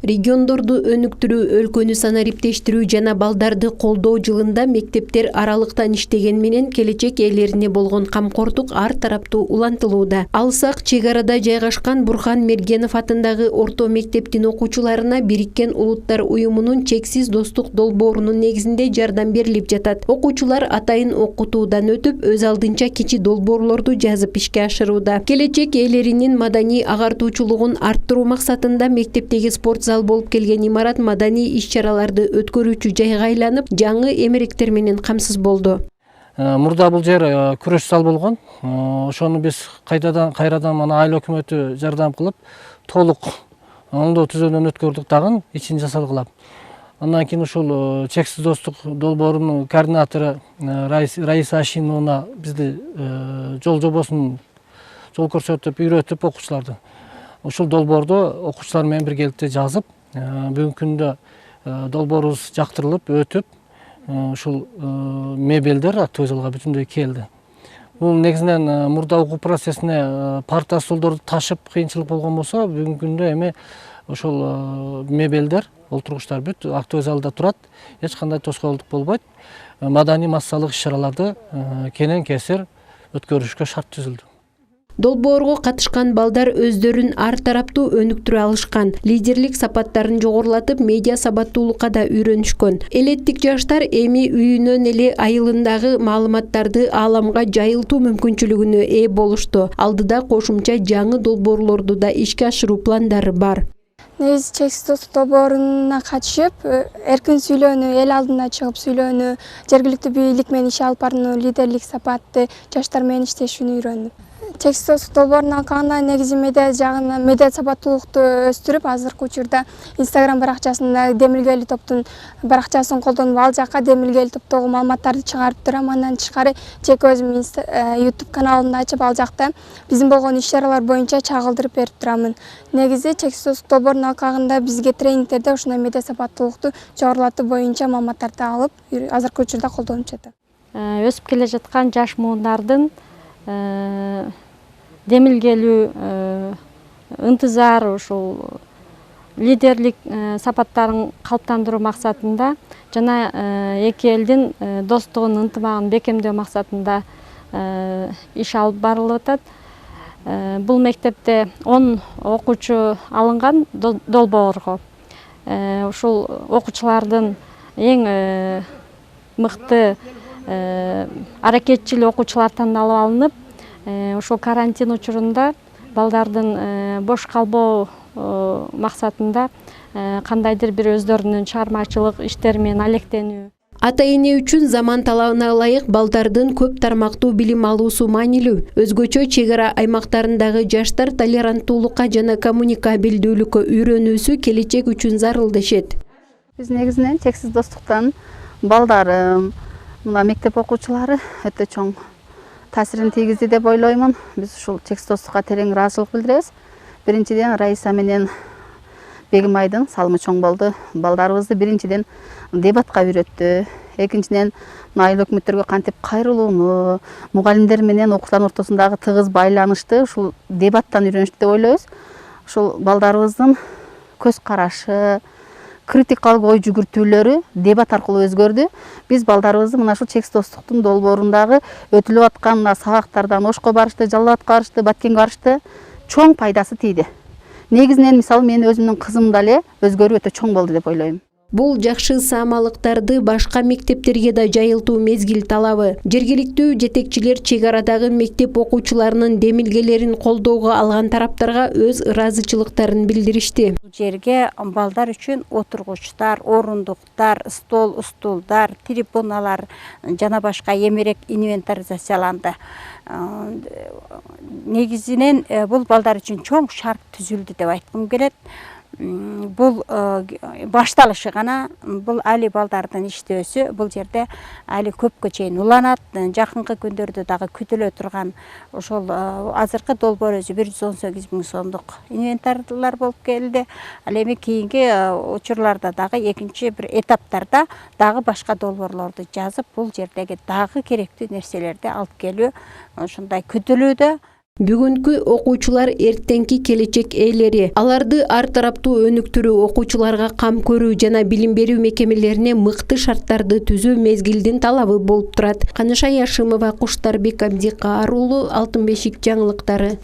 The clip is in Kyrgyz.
Региондорду өнүктүрүү, өлкөнү санариптештирүү жана балдарды колдоо жылында мектептер аралыктан иштеген менен келечек ээлерине болгон камкордук ар тараптуу улантылууда. Алсак чек арада жайгашкан Бурхан Мергенов атындагы орто мектептин окуучуларына Бириккен Улуттар уюмунун чексиз достук долбоорунун негизинде жардам берилип жатат. Окуучулар атайын окутуудан өтүп, өз алдынча кичи долбоорлорду жазып ишке ашырууда. Келечек ээлеринин маданий агартуучулугун арттыруу максатында мектептеги спорт зал болуп келген имарат маданий иш-чараларды өткөрүүчү жайга айланып, жаңы эмеректер менен камсыз болду. Мурда бул жер күрөш зал болгон. Ошону биз кайрадан мана айыл өкмөтү жардам кылып, толук оңдоо түзөөнөн өткөрдүк дагы, ичин жасалгылап. Андан кийин ушул чексиз достук долбоорунун координатору Раиса Ашиновна бизди жол жобосун жол көрсөтүп, үйрөтүп окуучуларды. Ушул долбоорду окуучулар менен биргеликте жазып, бүгүнкү күндө долбоорубуз жактырылып, өтүп, ушул мебелдер актовый залга бүтүндөй келди. Бул негизинен мурда окуу процессине парта столдорду ташып кыйынчылык болгон болсо, бүгүнкү күндө эми ошол мебелдер, олтургучтар бүт актовый залда турат, эч кандай тоскоолдук болбойт. Маданий массалык иш-чараларды кенен кесир өткөрүшкө шарт түзүлдү. Долбоорго катышкан балдар өздөрүн ар тараптуу өнүктүрө алышкан, лидерлик сапаттарын жогорулатып, медиа сабаттуулукка да үйрөнүшкөн. Элеттик жаштар эми үйүнөн эле айылындагы маалыматтарды ааламга жайылтуу мүмкүнчүлүгүнө ээ болушту. Алдыда кошумча жаңы долбоорлорду да ишке ашыруу пландары бар. Негизи чексиз достук долбооруна катышып, эркин сүйлөөнү, эл алдына чыгып сүйлөөнү, жергиликтүү бийлик менен иш алып барууну, лидерлик сапатты, жаштар менен иштешүүнү үйрөндүм. Чексиз достук долбоорун алганда негизи медиа жагынан медиа сабаттуулукту өстүрүп, азыркы учурда Instagram баракчасында демилгелүү топтун баракчасын колдонуп, ал жакка демилгелүү топтогу маалыматтарды чыгарып турам. Андан тышкары жеке өзүм YouTube каналымды ачып, ал жакта биздин болгон иш-чаралар боюнча чагылдырып берип турамын. Негизи чексиз достук долбоорун алганда бизге тренингтерде ушундай медиа сабаттуулукту жогорулатуу боюнча маалыматтарды алып, азыркы учурда колдонуп жатат. Өсүп келе жаткан жаш муундардын демилгелүү, ынтызар, ушул лидерлик сапаттарын калыптандыруу максатында жана эки элдин достугун, ынтымагын бекемдөө максатында иш алып барылып атат. Бул мектепте 10 окуучу алынган долбоорго. Ушул окуучулардын эң мыкты аракетчил окуучулар тандалып алынып, ошол карантин учурунда балдардын бош калбоо максатында кандайдыр бир өздөрүнүн чыгармачылык иштери менен алектенүү. Ата-эне үчүн заман талабына ылайык балдардын көп тармактуу билим алуусу маанилүү. Өзгөчө чек ара аймактарындагы жаштар толеранттуулукка жана коммуникабелдүүлүккө үйрөнүүсү келечек үчүн зарыл дешет. Биз негизинен чексиз достуктан балдарым, мына мектеп окуучулары өтө чоң таасирин тийгизди деп ойлоймун. Биз ушул чексиз достукка терең ыраазычылык билдиребиз. Биринчиден Раиса менен Бегимайдын салымы чоң болду. Балдарыбызды биринчиден дебатка үйрөттү. Экинчиден айыл өкмөттөргө кантип кайрылууну, мугалимдер менен окуучулардын ортосундагы тыгыз байланышты ушул дебаттан үйрөнүштү деп ойлойбуз. Ушул балдарыбыздын көз карашы, критикалык ой жүгүртүүлөрү дебат аркылуу өзгөрдү. Биз балдарыбызды мына ушул чексиз достуктун долбоорундагы өтүлүп аткан сабактардан Ошко барышты, Жалал Абадка барышты, Баткенге барышты чоң пайдасы тийди. Негизинен мисалы мен өзүмдүн кызымда эле өзгөрүү өтө чоң болду деп ойлойм. Бул жакшы саамалыктарды башка мектептерге да жайылтуу мезгил талабы. Жергиликтүү жетекчилер чек арадагы мектеп окуучуларынын демилгелерин колдоого алган тараптарга өз ыраазычылыктарын билдиришти. Жерге балдар үчүн отургучтар, орундуктар, стулдар, трибуналар жана башка эмерек инвентаризацияланды. Негизинен бул балдар үчүн чоң шарт түзүлдү деп айткым келет. Бул башталышы гана, бул али балдардын иштөөсү, бул жерде али көпкө чейин уланат. Жакынкы күндөрдө дагы күтүлө турган ошол азыркы долбоор өзү 118 000 сомдук инвентарлар болуп келди. Ал эми кийинки учурларда дагы экинчи бир этаптарда дагы башка долбоорлорду жазып, бул жердеги дагы керектүү нерселерди алып келүү ушундай күтүлүүдө. Бүгүнкү окуучулар эртеңки келечек ээлери. Аларды ар тараптуу өнүктүрүү, окуучуларга кам көрүү жана билим берүү мекемелерине мыкты шарттарды түзүү мезгилдин талабы болуп турат. Каныша Яшимова, Куштарбек Абдикаар уулу, Алтын бешик жаңылыктары.